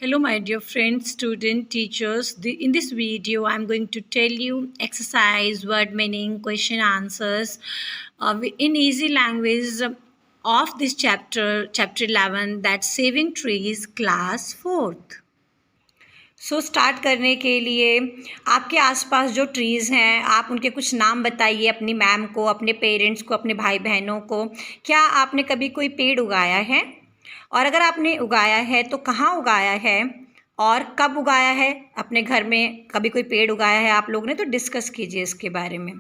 Hello my dear friends, students, teachers. In this video I'm going to tell you exercise, word meaning, question answers in easy language of this chapter 11, that's saving trees, class 4th. So start करने के लिए आपके आसपास जो trees हैं आप उनके कुछ नाम बताइए अपनी मैम को, अपने पेरेंट्स को, अपने भाई बहनों को। क्या आपने कभी कोई पेड़ उगाया है? और अगर आपने उगाया है तो कहाँ उगाया है और कब उगाया है? अपने घर में कभी कोई पेड़ उगाया है आप लोगों ने तो डिस्कस कीजिए इसके बारे में।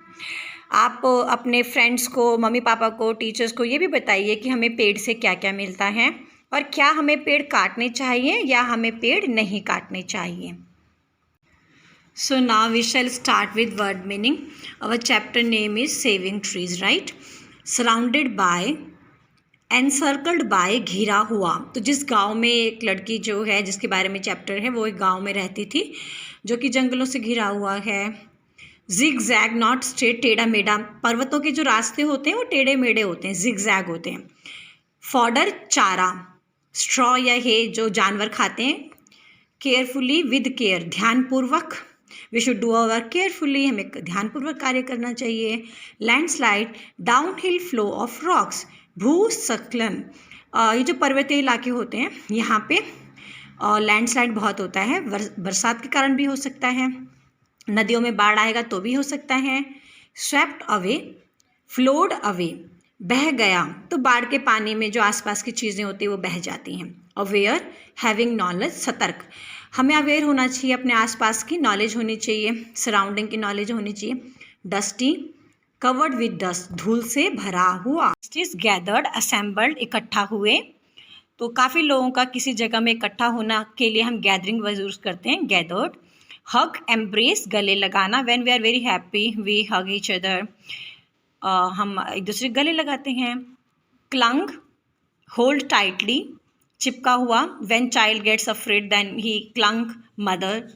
आप अपने फ्रेंड्स को, मम्मी पापा को, टीचर्स को ये भी बताइए कि हमें पेड़ से क्या क्या मिलता है और क्या हमें पेड़ काटने चाहिए या हमें पेड़ नहीं काटने चाहिए। So now we shall start with word meaning. Our chapter name is saving trees, right? Surrounded by, encircled by, घिरा हुआ। तो जिस गांव में एक लड़की जो है जिसके बारे में चैप्टर है वो एक गांव में रहती थी जो कि जंगलों से घिरा हुआ है। जिग जैग नॉट स्ट्रेट, टेढ़ा मेढ़ा। पर्वतों के जो रास्ते होते हैं वो टेढ़े मेढ़े होते हैं, जिग जैग होते हैं। फॉडर, चारा। स्ट्रॉ या हे, जो जानवर खाते हैं। केयरफुली, विद केयर, ध्यानपूर्वक। We should do our work carefully, हमें ध्यानपूर्वक कार्य करना चाहिए। Landslide, down hill flow of rocks. भूस्खलन, ये जो पर्वतीय इलाके होते हैं यहाँ पे लैंडस्लाइड बहुत होता है, बरसात के कारण भी हो सकता है, नदियों में बाढ़ आएगा तो भी हो सकता है। स्वेप्ट अवे, फ्लोड अवे, बह गया, तो बाढ़ के पानी में जो आसपास की चीज़ें होती हैं वो बह जाती हैं। अवेयर, हैविंग नॉलेज, सतर्क, हमें अवेयर होना चाहिए, अपने आसपास की नॉलेज होनी चाहिए, सराउंडिंग की नॉलेज होनी चाहिए। डस्टी, कवर्ड विद डस्ट, धूल से भरा हुआ। गैदर्ड, असेंबल्ड, इकट्ठा हुए। तो काफ़ी लोगों का किसी जगह में इकट्ठा होना के लिए हम गैदरिंग वर्ड यूज़ करते हैं, गैदर्ड। हग, एम्ब्रेस, गले लगाना। When we are very happy we hug each other, हम एक दूसरे गले लगाते हैं। क्लंग, होल्ड टाइटली, चिपका हुआ। When child gets afraid then he clung mother.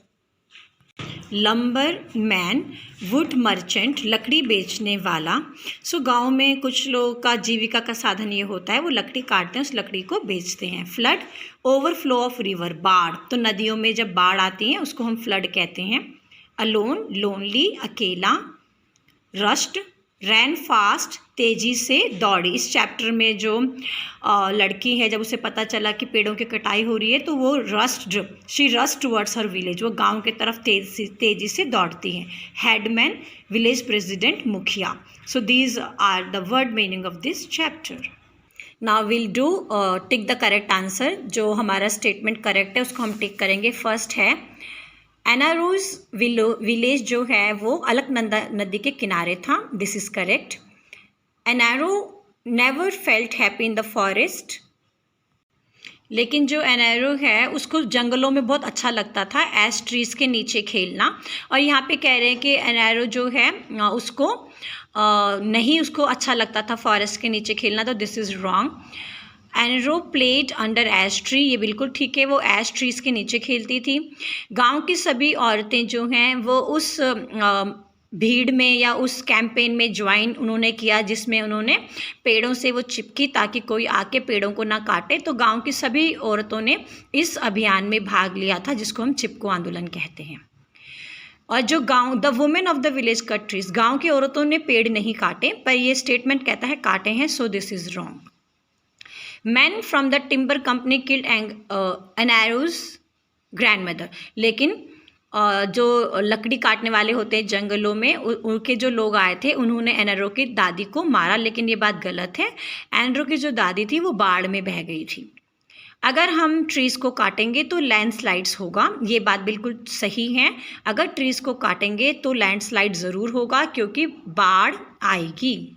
Lumber man, wood merchant, लकड़ी बेचने वाला। सो गांव में कुछ लोगों का जीविका का साधन ये होता है, वो लकड़ी काटते हैं, उस लकड़ी को बेचते हैं। फ्लड, ओवरफ्लो ऑफ रिवर, बाढ़, तो नदियों में जब बाढ़ आती है उसको हम फ्लड कहते हैं। अलोन, लोनली, अकेला। रस्ट, रैन फास्ट, तेज़ी से दौड़ी। इस चैप्टर में जो लड़की है जब उसे पता चला कि पेड़ों की कटाई हो रही है तो वो she rust towards her village, वो गांव की तरफ तेज़ी से दौड़ती है। हेडमैन, विलेज प्रेसिडेंट, मुखिया। So these are the word meaning of this chapter. Now will do tick the correct answer. जो हमारा स्टेटमेंट करेक्ट है उसको हम टिक करेंगे। फर्स्ट है एनारोज विलेज जो है वो अलकनंदा नदी के किनारे था, this is correct. Anaro never felt happy in the forest, लेकिन जो एनारो है उसको जंगलों में बहुत अच्छा लगता था एश ट्रीज के नीचे खेलना। और यहाँ पे कह रहे हैं कि एनारो जो है उसको नहीं उसको अच्छा लगता था फॉरेस्ट के नीचे खेलना, तो this is wrong. Enro played under ash tree, ये बिल्कुल ठीक है, वो एश ट्रीज के नीचे खेलती थी। गांव की सभी औरतें जो हैं वो उस भीड़ में या उस कैंपेन में ज्वाइन उन्होंने किया जिसमें उन्होंने पेड़ों से वो चिपकी ताकि कोई आके पेड़ों को ना काटे। तो गांव की सभी औरतों ने इस अभियान में भाग लिया था जिसको हम चिपको आंदोलन कहते हैं। और जो गांव, the women of the village cut trees, गाँव की औरतों ने पेड़ नहीं काटे, पर ये स्टेटमेंट कहता है काटे हैं, so this is wrong. Man from the timber company killed Anaro's grandmother, लेकिन जो लकड़ी काटने वाले होते हैं जंगलों में उनके जो लोग आए थे उन्होंने एनारो की दादी को मारा, लेकिन ये बात गलत है। एनारो की जो दादी थी वो बाढ़ में बह गई थी। अगर हम ट्रीज़ को काटेंगे तो लैंडस्लाइड्स होगा, ये बात बिल्कुल सही है। अगर ट्रीज़ को काटेंगे तो लैंडस्लाइड ज़रूर होगा क्योंकि बाढ़ आएगी।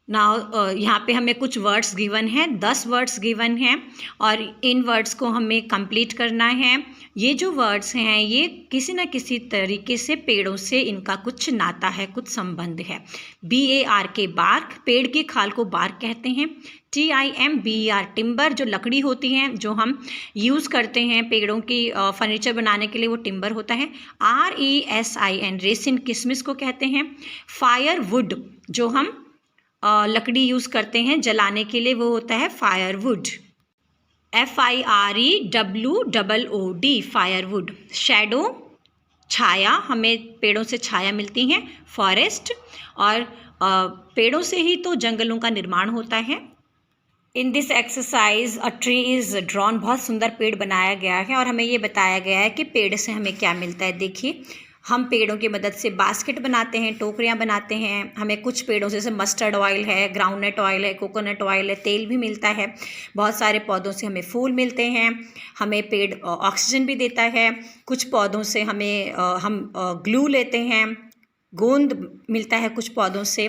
नाउ यहाँ पे हमें कुछ वर्ड्स गिवन हैं, 10 वर्ड्स गिवन हैं और इन वर्ड्स को हमें कंप्लीट करना है। ये जो वर्ड्स हैं ये किसी न किसी तरीके से पेड़ों से इनका कुछ नाता है, कुछ संबंध है। BARK, बार्क, पेड़ की खाल को बार्क कहते हैं। TIMBER, टिम्बर, जो लकड़ी होती हैं जो हम यूज़ करते हैं पेड़ों की फर्नीचर बनाने के लिए, वो टिम्बर होता है। RESIN, रेसिन, किसमिस को कहते हैं। फायर वुड, जो हम लकड़ी यूज़ करते हैं जलाने के लिए, वो होता है फायरवुड। FIREWOOD, firewood. शैडो, छाया, हमें पेड़ों से छाया मिलती है। फॉरेस्ट, और पेड़ों से ही तो जंगलों का निर्माण होता है। इन this exercise a tree is drawn, बहुत सुंदर पेड़ बनाया गया है और हमें ये बताया गया है कि पेड़ से हमें क्या मिलता है। देखिए, हम पेड़ों की मदद से बास्केट बनाते हैं, टोकरियाँ बनाते हैं। हमें कुछ पेड़ों से, जैसे मस्टर्ड ऑयल है, ग्राउंडनट ऑयल है, कोकोनट ऑयल है, तेल भी मिलता है। बहुत सारे पौधों से हमें फूल मिलते हैं। हमें पेड़ ऑक्सीजन भी देता है। कुछ पौधों से हम ग्लू लेते हैं, गोंद मिलता है कुछ पौधों से।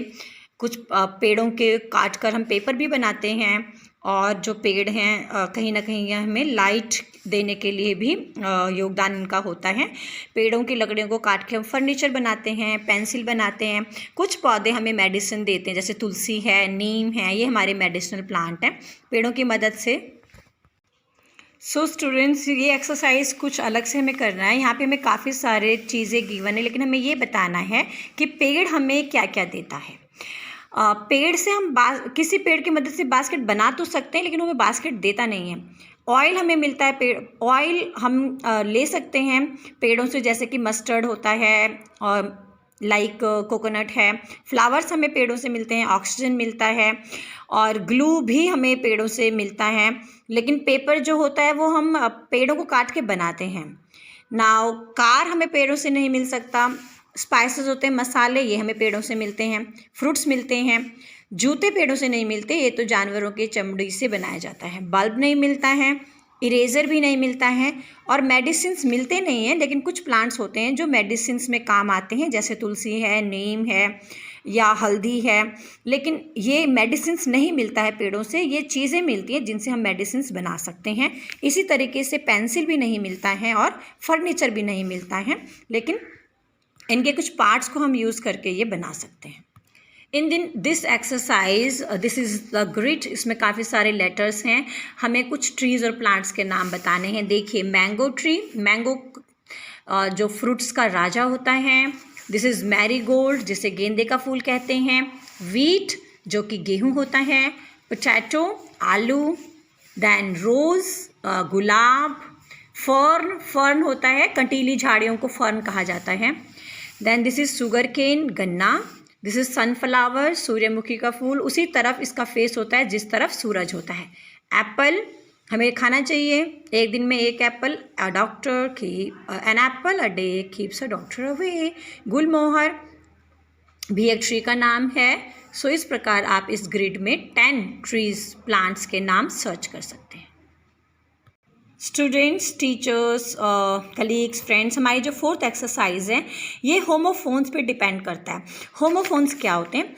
कुछ पेड़ों के काट कर हम पेपर भी बनाते हैं। और जो पेड़ हैं कहीं ना कहीं हमें लाइट देने के लिए भी योगदान इनका होता है। पेड़ों की लकड़ियों को काट के हम फर्नीचर बनाते हैं, पेंसिल बनाते हैं। कुछ पौधे हमें मेडिसिन देते हैं, जैसे तुलसी है, नीम है, ये हमारे मेडिसिनल प्लांट हैं पेड़ों की मदद से। सो स्टूडेंट्स, ये एक्सरसाइज कुछ अलग से हमें करना है। यहाँ पे हमें काफ़ी सारे चीज़ें गिवन है, लेकिन हमें ये बताना है कि पेड़ हमें क्या क्या देता है। पेड़ से हम किसी पेड़ की मदद से बास्केट बना तो सकते हैं, लेकिन हमें बास्केट देता नहीं है। ऑयल हमें मिलता है, पेड़ ऑयल हम ले सकते हैं पेड़ों से, जैसे कि मस्टर्ड होता है और लाइक कोकोनट है। फ्लावर्स हमें पेड़ों से मिलते हैं, ऑक्सीजन मिलता है, और ग्लू भी हमें पेड़ों से मिलता है। लेकिन पेपर जो होता है वो हम पेड़ों को काट के बनाते हैं। नाउ कार हमें पेड़ों से नहीं मिल सकता। स्पाइसेस होते हैं, मसाले, ये हमें पेड़ों से मिलते हैं। फ्रूट्स मिलते हैं। जूते पेड़ों से नहीं मिलते, ये तो जानवरों के चमड़ी से बनाया जाता है। बल्ब नहीं मिलता है, इरेज़र भी नहीं मिलता है, और मेडिसिन्स मिलते नहीं हैं। लेकिन कुछ प्लांट्स होते हैं जो मेडिसिन्स में काम आते हैं, जैसे तुलसी है, नीम है या हल्दी है। लेकिन ये मेडिसिन्स नहीं मिलता है पेड़ों से, ये चीज़ें मिलती हैं जिनसे हम मेडिसिन्स बना सकते हैं। इसी तरीके से पेंसिल भी नहीं मिलता है और फर्नीचर भी नहीं मिलता है, लेकिन इनके कुछ पार्ट्स को हम यूज़ करके ये बना सकते हैं। इन this exercise, this is the grid, इसमें काफ़ी सारे लेटर्स हैं। हमें कुछ ट्रीज़ और प्लांट्स के नाम बताने हैं। देखिए, मैंगो ट्री, मैंगो जो फ्रूट्स का राजा होता है। दिस इज़ मैरीगोल्ड, जिसे गेंदे का फूल कहते हैं। वीट, जो कि गेहूँ होता है। पोटैटो, आलू। दैन रोज़, गुलाब। फर्न, फर्न होता है, कंटीली झाड़ियों को फर्न कहा जाता है। Then this is sugar cane, गन्ना। दिस इज़ सनफ्लावर, सूर्यमुखी का फूल, उसी तरफ इसका फेस होता है जिस तरफ सूरज होता है। एप्पल, हमें खाना चाहिए एक दिन में एक apple. A doctor an apple a day keeps a doctor away. गुलमोहर भी एक ट्री का नाम है। सो इस प्रकार आप इस ग्रिड में 10 ट्रीज, प्लांट्स के नाम सर्च कर सकते हैं। स्टूडेंट्स, टीचर्स, कलीग्स, फ्रेंड्स, हमारी जो 4th एक्सरसाइज है ये होमोफोन्स पे डिपेंड करता है। होमोफोन्स क्या होते हैं?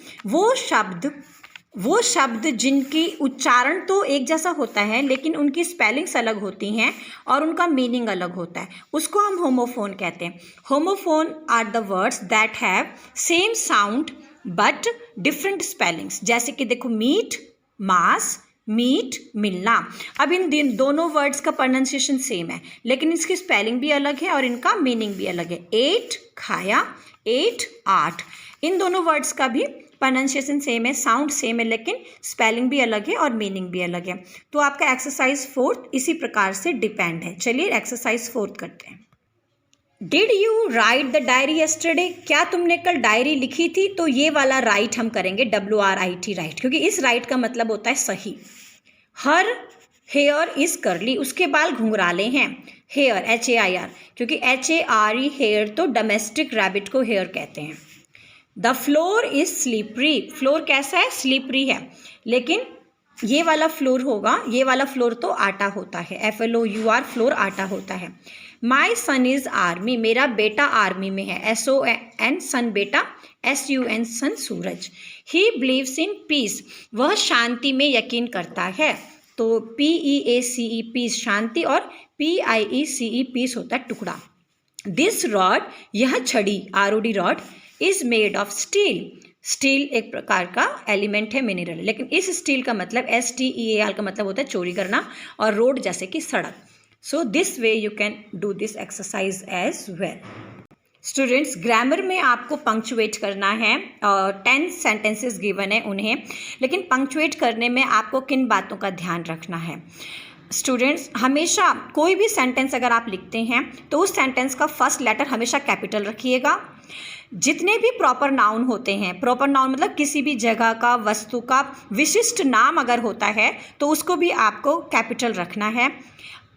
वो शब्द जिनकी उच्चारण तो एक जैसा होता है, लेकिन उनकी स्पेलिंग्स अलग होती हैं और उनका मीनिंग अलग होता है, उसको हम होमोफोन कहते हैं। Homophone are the words that have same sound but different spellings. जैसे कि देखो, मीट, मास, मीट, मिलना। अब इन दोनों वर्ड्स का प्रोनाउंसिएशन सेम है, लेकिन इसकी स्पेलिंग भी अलग है और इनका मीनिंग भी अलग है। 8 खाया, 8 8, इन दोनों वर्ड्स का भी प्रोनाउंसिएशन सेम है, साउंड सेम है, लेकिन स्पेलिंग भी अलग है और मीनिंग भी अलग है। तो आपका एक्सरसाइज 4 इसी प्रकार से डिपेंड है। चलिए एक्सरसाइज 4 करते हैं। Did you right the diary yesterday? क्या तुमने कल डायरी लिखी थी? तो ये वाला राइट हम करेंगे, WRIT, राइट, क्योंकि इस राइट का मतलब होता है सही। हर हेयर इज करली, उसके बाल घुंघराले हैं। हेयर, HAIR, क्योंकि HARE हेयर तो डोमेस्टिक रैबिट को हेयर कहते हैं। The floor is slippery, floor कैसा है? स्लिपरी है, लेकिन ये वाला फ्लोर होगा, ये वाला फ्लोर तो आटा होता है, FLOUR, फ्लोर आटा होता है। माई सन इज आर्मी, मेरा बेटा आर्मी में है, SON, सन बेटा, SUN, सन सूरज। ही बिलीव्स इन पीस, वह शांति में यकीन करता है। तो PEACE, पीस शांति, और PIECE पीस होता है टुकड़ा। दिस रॉड, यह छड़ी, ROD rod, is made of steel, steel एक प्रकार का एलिमेंट है, मिनरल, लेकिन इस स्टील का मतलब STEAL का मतलब होता है चोरी करना, और रोड जैसे कि सड़क। So this way you can do this exercise as well. Students, grammar में आपको पंक्चुएट करना है, 10 सेंटेंसेस गिवन है उन्हें, लेकिन पंक्चुएट करने में आपको किन बातों का ध्यान रखना है? स्टूडेंट्स, हमेशा कोई भी सेंटेंस अगर आप लिखते हैं तो उस सेंटेंस का फर्स्ट लेटर हमेशा कैपिटल रखिएगा। जितने भी प्रॉपर नाउन होते हैं, प्रॉपर नाउन मतलब किसी भी जगह का, वस्तु का विशिष्ट नाम अगर होता है तो उसको भी आपको कैपिटल रखना है।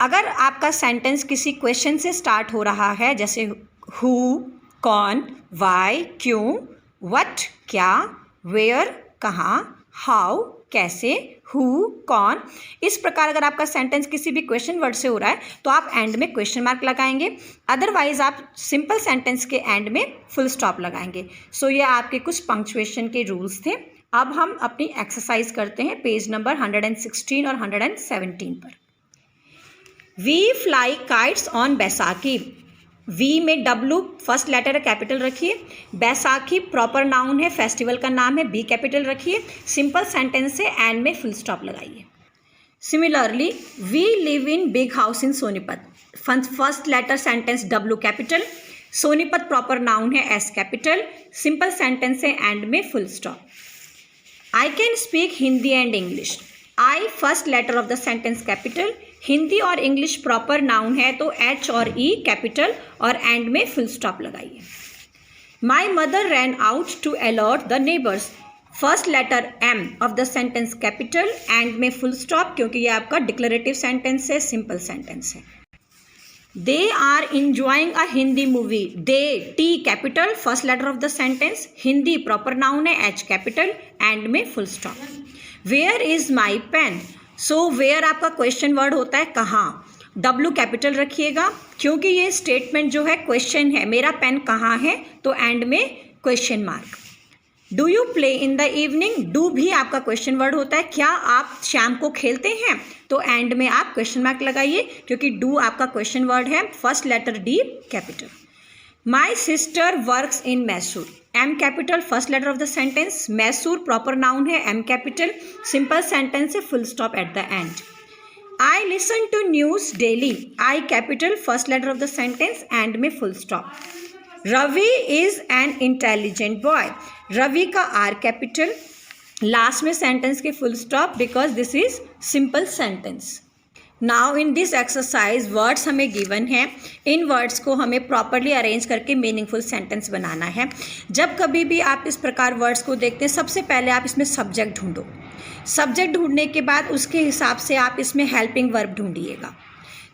अगर आपका सेंटेंस किसी क्वेश्चन से स्टार्ट हो रहा है, जैसे हु, कौन, वाई, क्यों, व्हाट क्या, वेयर कहाँ, हाउ कैसे, हु कौन, इस प्रकार अगर आपका सेंटेंस किसी भी क्वेश्चन वर्ड से हो रहा है तो आप एंड में क्वेश्चन मार्क लगाएंगे, अदरवाइज आप सिंपल सेंटेंस के एंड में फुल स्टॉप लगाएंगे। सो ये आपके कुछ पंक्चुएशन के रूल्स थे। अब हम अपनी एक्सरसाइज करते हैं पेज नंबर 116 और 117 पर। We fly kites on Baisakhi. We में डब्लू फर्स्ट लेटर कैपिटल रखिए। बैसाखी प्रॉपर नाउन है, फेस्टिवल का नाम है, बी कैपिटल रखिए। सिंपल सेंटेंस है, एंड में फुल स्टॉप लगाइए। Similarly, we live in big house in Sonipat. First letter sentence W capital. Sonipat proper noun है, एस कैपिटल। सिंपल सेंटेंस है, एंड में full stop. I can speak Hindi and English. I first letter of the sentence capital. Hindi और English proper noun है तो H और E capital और end में full stop लगाइए। My mother ran out to alert the neighbours. First letter M of the sentence capital, end में full stop क्योंकि ये आपका डिक्लेरेटिव सेंटेंस है, सिंपल सेंटेंस है। They are enjoying a Hindi movie. They T capital first letter of the sentence. Hindi proper noun है, H capital, end में full stop. Where is my pen. So where आपका question word होता है, कहाँ। W capital रखिएगा क्योंकि ये स्टेटमेंट जो है क्वेश्चन है, मेरा पेन कहाँ है, तो एंड में question mark. Do you play in the evening. Do भी आपका क्वेश्चन वर्ड होता है, क्या आप शाम को खेलते हैं, तो एंड में आप क्वेश्चन मार्क लगाइए क्योंकि डू आपका क्वेश्चन वर्ड है, first letter D capital. My sister works in Mysore. M capital first letter of the sentence. Mysore proper noun है, एम कैपिटल। सिंपल सेंटेंस है, full stop at the end. I listen to news daily. I capital first letter of the sentence, end में full stop. Ravi is an intelligent boy. Ravi का R capital, last में sentence के full stop because this is simple sentence. Now in this exercise words हमें given है, इन words को हमें properly arrange करके meaningful sentence बनाना है। जब कभी भी आप इस प्रकार वर्ड्स को देखते हैं, सबसे पहले आप इसमें सब्जेक्ट ढूंढो। सब्जेक्ट ढूंढने के बाद उसके हिसाब से आप इसमें हेल्पिंग वर्ब ढूंढिएगा।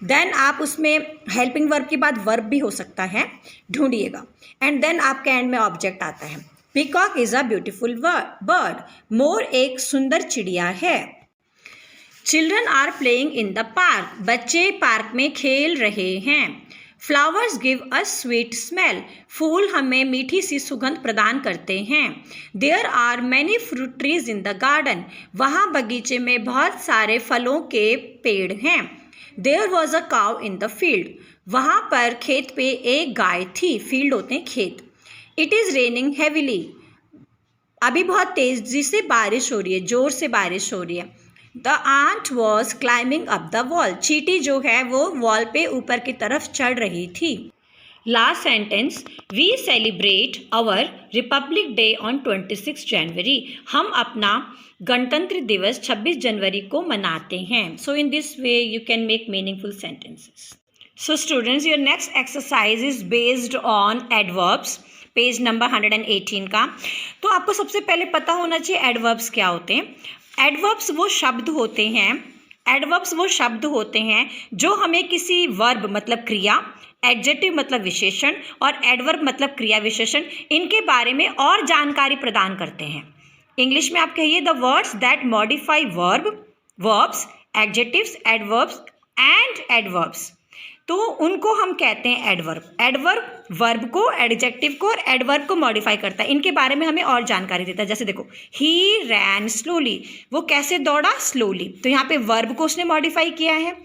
देन आप उसमें हेल्पिंग वर्ब के बाद वर्ब भी हो सकता है, ढूंढिएगा। एंड देन आपके एंड में ऑब्जेक्ट आता है। Peacock is a beautiful bird. मोर एक सुंदर चिड़िया है। Children are playing in the park. बच्चे पार्क में खेल रहे हैं। Flowers give a sweet smell. फूल हमें मीठी सी सुगंध प्रदान करते हैं। There are many fruit trees in the garden. वहाँ बगीचे में बहुत सारे फलों के पेड़ हैं। There was a cow in the field. वहाँ पर खेत पे एक गाय थी। फील्ड होते हैं खेत। It is raining heavily. अभी बहुत तेज़ी से बारिश हो रही है, ज़ोर से बारिश हो रही है। The ant was climbing up the wall. चींटी जो है वो वॉल पे ऊपर की तरफ चढ़ रही थी। Last sentence, we celebrate our Republic Day on 26 January. हम अपना गणतंत्र दिवस 26 जनवरी को मनाते हैं। So in this way you can make meaningful sentences. So students, your next exercise is based on adverbs, page number 118 का। तो आपको सबसे पहले पता होना चाहिए एडवर्ब्स क्या होते हैं। एडवर्ब्स वो शब्द होते हैं जो हमें किसी वर्ब मतलब क्रिया, एडजेक्टिव मतलब विशेषण और एडवर्ब मतलब क्रिया विशेषण, इनके बारे में और जानकारी प्रदान करते हैं। इंग्लिश में आप कहिए the words that modify verbs, adjectives, adverbs and adverbs. तो उनको हम कहते हैं एडवर्ब। एडवर्ब वर्ब को, एडजेक्टिव को और एडवर्ब को मॉडिफाई करता है। इनके बारे में हमें और जानकारी देता है। जैसे देखो, ही रैन स्लोली, वो कैसे दौड़ा, स्लोली। तो यहाँ पे वर्ब को उसने मॉडिफाई किया है।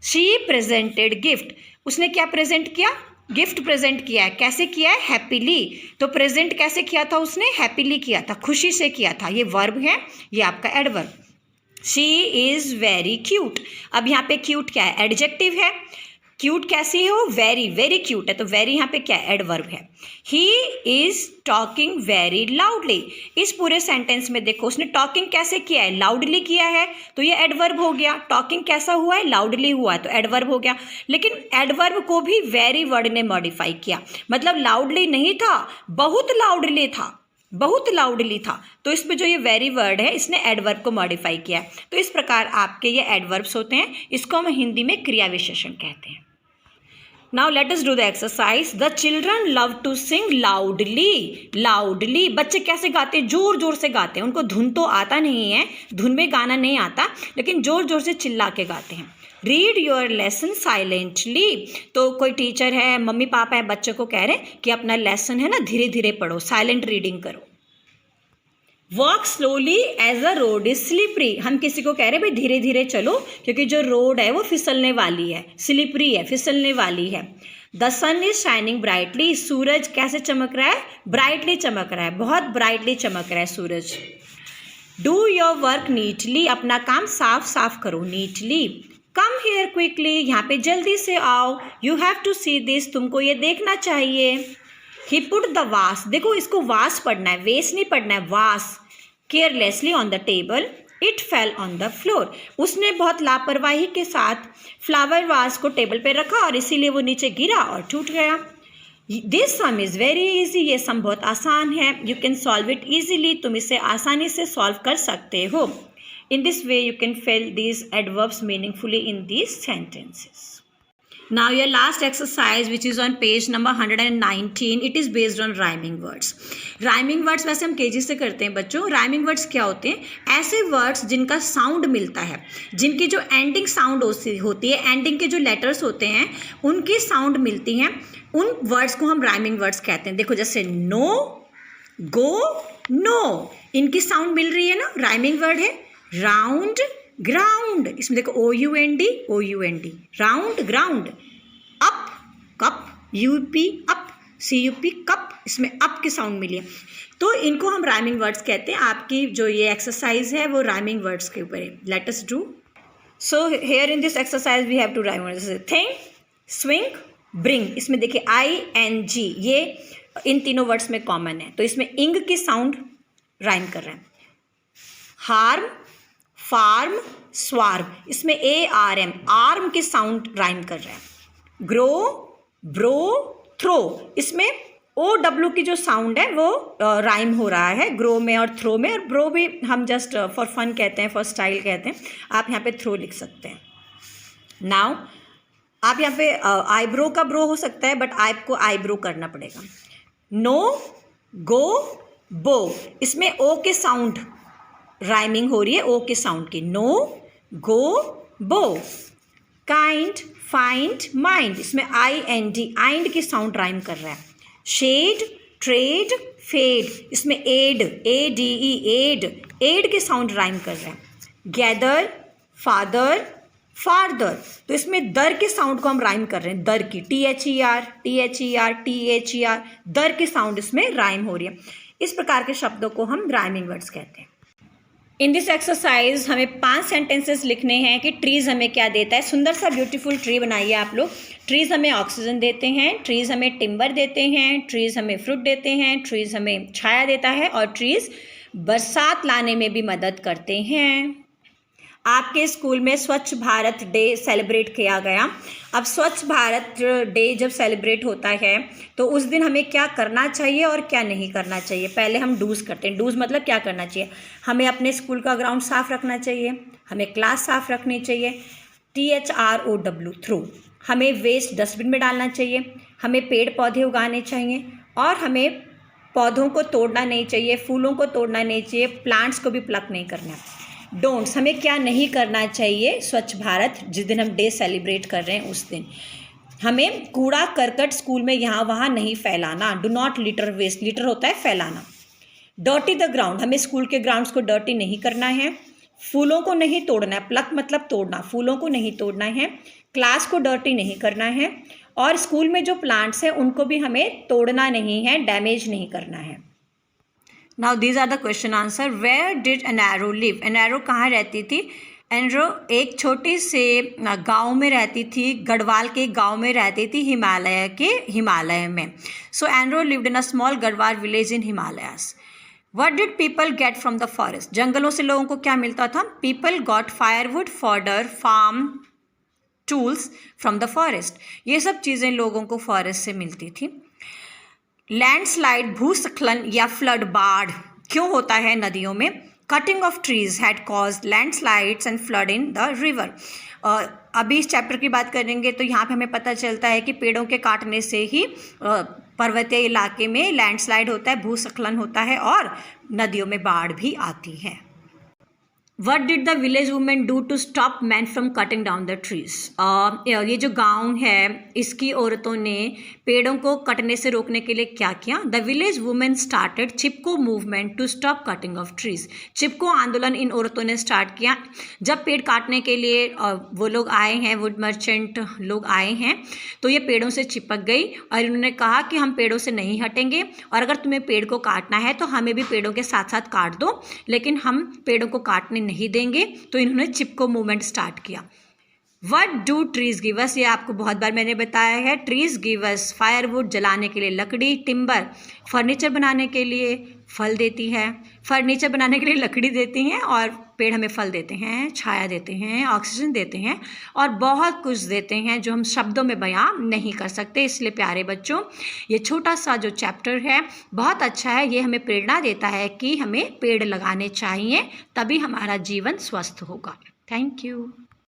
शी प्रेजेंटेड गिफ्ट, उसने क्या प्रेजेंट किया, गिफ्ट प्रेजेंट किया है। कैसे किया है, हैप्पीली। तो प्रेजेंट कैसे किया था उसने, हैप्पीली किया था, खुशी से किया था। ये वर्ब है, ये आपका adverb. She is very cute, अब यहाँ पे क्यूट क्या है, एडजेक्टिव है। क्यूट कैसी है वो? वेरी, वेरी क्यूट है, तो वेरी यहाँ पे क्या है? एडवर्ब है। He is talking very loudly. इस पूरे सेंटेंस में देखो उसने टॉकिंग कैसे किया है? लाउडली किया है, तो ये एडवर्ब हो गया। टॉकिंग कैसा हुआ है? लाउडली हुआ है, तो एडवर्ब हो गया। लेकिन एडवर्ब को भी वेरी वर्ड ने मॉडिफाई किया, मतलब लाउडली नहीं था, बहुत लाउडली था, बहुत लाउडली था। तो इसमें जो ये वेरी वर्ड है इसने एडवर्ब को मॉडिफाई किया है। तो इस प्रकार आपके ये एडवर्ब्स होते हैं, इसको हम हिंदी में क्रिया विशेषण कहते हैं। Now let us do the exercise. The children love to sing loudly. Loudly बच्चे कैसे गाते हैं? जोर जोर से गाते हैं। उनको धुन तो आता नहीं है, धुन में गाना नहीं आता, लेकिन जोर जोर से चिल्ला के गाते हैं। Read your lesson silently. तो कोई टीचर है, मम्मी पापा है, बच्चे को कह रहे हैं कि अपना लेसन है ना धीरे धीरे पढ़ो, साइलेंट रीडिंग करो। Walk slowly as a road is slippery. हम किसी को कह रहे हैं भाई धीरे धीरे चलो, क्योंकि जो रोड है वो फिसलने वाली है, स्लिपरी है, फिसलने वाली है। The sun is shining brightly. सूरज कैसे चमक रहा है? ब्राइटली चमक रहा है, बहुत ब्राइटली चमक रहा है सूरज। Do your work neatly. अपना काम साफ साफ करो, नीटली। Come here quickly. यहाँ पे जल्दी से आओ। You have to see this. तुमको ये देखना चाहिए। ही पुट द वास। देखो इसको वास पढ़ना है, वेस नहीं पढ़ना है, वास। Carelessly on the table. It fell on the floor. उसने बहुत लापरवाही के साथ फ्लावर वास को टेबल पे रखा और इसीलिए वो नीचे गिरा और टूट गया। This sum is very easy. ये सम बहुत आसान है। You can solve it easily. तुम इसे आसानी से सॉल्व कर सकते हो। In this way you can fill these adverbs meaningfully in these sentences. Now your last exercise which is on page number 119, it is based on rhyming words. Rhyming words वैसे हम KG से करते हैं बच्चों। Rhyming words क्या होते हैं? ऐसे words जिनका साउंड मिलता है, जिनकी जो एंडिंग साउंड होती है, एंडिंग के जो लेटर्स होते हैं उनकी साउंड मिलती हैं, उन वर्ड्स को हम rhyming words कहते हैं। देखो जैसे नो, गो, नो, इनकी साउंड मिल रही है ना, rhyming word है। राउंड, ग्राउंड, इसमें देखो O U N D, O U N D, round, ground. Up, cup, UP, up, C U P, cup, इसमें अप की साउंड मिली है। तो इनको हम राइमिंग वर्ड्स कहते हैं। आपकी जो ये एक्सरसाइज है वो राइमिंग वर्ड्स के ऊपर है। Let us do. So here in this exercise we have to rhyme words. Think, swing, bring. इसमें देखिए आई एन जी, ये इन तीनों वर्ड्स में कॉमन है, तो इसमें इंग की साउंड राइम कर रहे हैं। हार्म, फार्म, स्वार्म, इसमें ए आर एम, आर्म की साउंड राइम कर रहे हैं। ग्रो, ब्रो, थ्रो, इसमें ओ डब्ल्यू की जो साउंड है वो राइम हो रहा है ग्रो में और थ्रो में। और ब्रो भी हम जस्ट फॉर फन कहते हैं, फॉर स्टाइल कहते हैं। आप यहाँ पे थ्रो लिख सकते हैं। नाउ आप यहाँ पे आईब्रो का ब्रो हो सकता है, बट आपको आईब्रो करना पड़ेगा। नो, गो, बो, इसमें ओ के साउंड राइमिंग हो रही है, ओ के साउंड की। नो, गो, बो। काइंड, फाइंड, माइंड, इसमें आई एन डी, आइंड की साउंड राइम कर रहा है। शेड, ट्रेड, फेड, इसमें ed, A D E, ed, ed की साउंड राइम कर रहा है। गैदर, फादर, फार्दर, तो इसमें दर के साउंड को हम राइम कर रहे हैं, दर की, T H E R, T H E R, T H E R, दर की साउंड इसमें राइम हो रही है। इस प्रकार के शब्दों को हम राइमिंग वर्ड्स कहते हैं। इन दिस एक्सरसाइज हमें 5 सेंटेंसेस लिखने हैं कि ट्रीज़ हमें क्या देता है। सुंदर सा ब्यूटीफुल ट्री बनाइए आप लोग। ट्रीज़ हमें ऑक्सीजन देते हैं, ट्रीज़ हमें टिम्बर देते हैं, ट्रीज़ हमें फ्रूट देते हैं, ट्रीज़ हमें छाया देता है, और ट्रीज़ बरसात लाने में भी मदद करते हैं। आपके स्कूल में स्वच्छ भारत डे सेलिब्रेट किया गया। अब स्वच्छ भारत डे जब सेलिब्रेट होता है तो उस दिन हमें क्या करना चाहिए और क्या नहीं करना चाहिए। पहले हम डूज़ करते हैं। डूज़ मतलब क्या करना चाहिए? हमें अपने स्कूल का ग्राउंड साफ़ रखना चाहिए, हमें क्लास साफ़ रखनी चाहिए, THROW, थ्रू, हमें वेस्ट डस्टबिन में डालना चाहिए, हमें पेड़ पौधे उगाने चाहिए, और हमें पौधों को तोड़ना नहीं चाहिए, फूलों को तोड़ना नहीं चाहिए, प्लांट्स को भी प्लक नहीं करना। डोंट्स, हमें क्या नहीं करना चाहिए स्वच्छ भारत जिस दिन हम डे सेलिब्रेट कर रहे हैं उस दिन। हमें कूड़ा करकट स्कूल में यहाँ वहाँ नहीं फैलाना। Do not litter waste, litter होता है फैलाना। डर्टी द ग्राउंड, हमें स्कूल के ग्राउंड्स को डर्टी नहीं करना है। फूलों को नहीं तोड़ना है, प्लक मतलब तोड़ना, फूलों को नहीं तोड़ना है। क्लास को डर्टी नहीं करना है, और स्कूल में जो प्लांट्स हैं उनको भी हमें तोड़ना नहीं है, डैमेज नहीं करना है। Now these are the question answer. Where did Anaro live? Anaro कहाँ रहती थी? एंड्रो एक छोटे से गांव में रहती थी, गढ़वाल के गांव में रहती थी, हिमालय में. So Andro lived in a small Garhwal village in Himalayas. What did people get from the forest? जंगलों से लोगों को क्या मिलता था? People got firewood, fodder, farm tools from the forest. ये सब चीज़ें लोगों को फॉरेस्ट से मिलती थी. लैंडस्लाइड, भूस्खलन या फ्लड, बाढ़ क्यों होता है नदियों में? Cutting of trees had caused landslides and flood in the river. अभी इस चैप्टर की बात करेंगे तो यहाँ पे हमें पता चलता है कि पेड़ों के काटने से ही पर्वतीय इलाके में लैंडस्लाइड होता है, भूस्खलन होता है और नदियों में बाढ़ भी आती है. What did the village women do to stop men from cutting down the trees? ये जो गांव है इसकी औरतों ने पेड़ों को कटने से रोकने के लिए क्या किया? The village women started Chipko movement to stop cutting of trees. चिपको आंदोलन इन औरतों ने स्टार्ट किया. जब पेड़ काटने के लिए वो लोग आए हैं, वुड मर्चेंट लोग आए हैं, तो ये पेड़ों से चिपक गई और इन्होंने कहा कि हम पेड़ों से नहीं हटेंगे और अगर तुम्हें पेड़ को काटना है तो हमें भी पेड़ों के साथ साथ काट दो, लेकिन हम पेड़ों को काटने नहीं देंगे. तो इन्होंने चिपको मूवमेंट स्टार्ट किया. What do trees give us? ये आपको बहुत बार मैंने बताया है. ट्रीज गिव अस फायरवुड, जलाने के लिए लकड़ी, टिम्बर, फर्नीचर बनाने के लिए फल देती है, फर्नीचर बनाने के लिए लकड़ी देती हैं और पेड़ हमें फल देते हैं, छाया देते हैं, ऑक्सीजन देते हैं और बहुत कुछ देते हैं जो हम शब्दों में बयां नहीं कर सकते. इसलिए प्यारे बच्चों, ये छोटा सा जो चैप्टर है बहुत अच्छा है. ये हमें प्रेरणा देता है कि हमें पेड़ लगाने चाहिए, तभी हमारा जीवन स्वस्थ होगा. Thank you.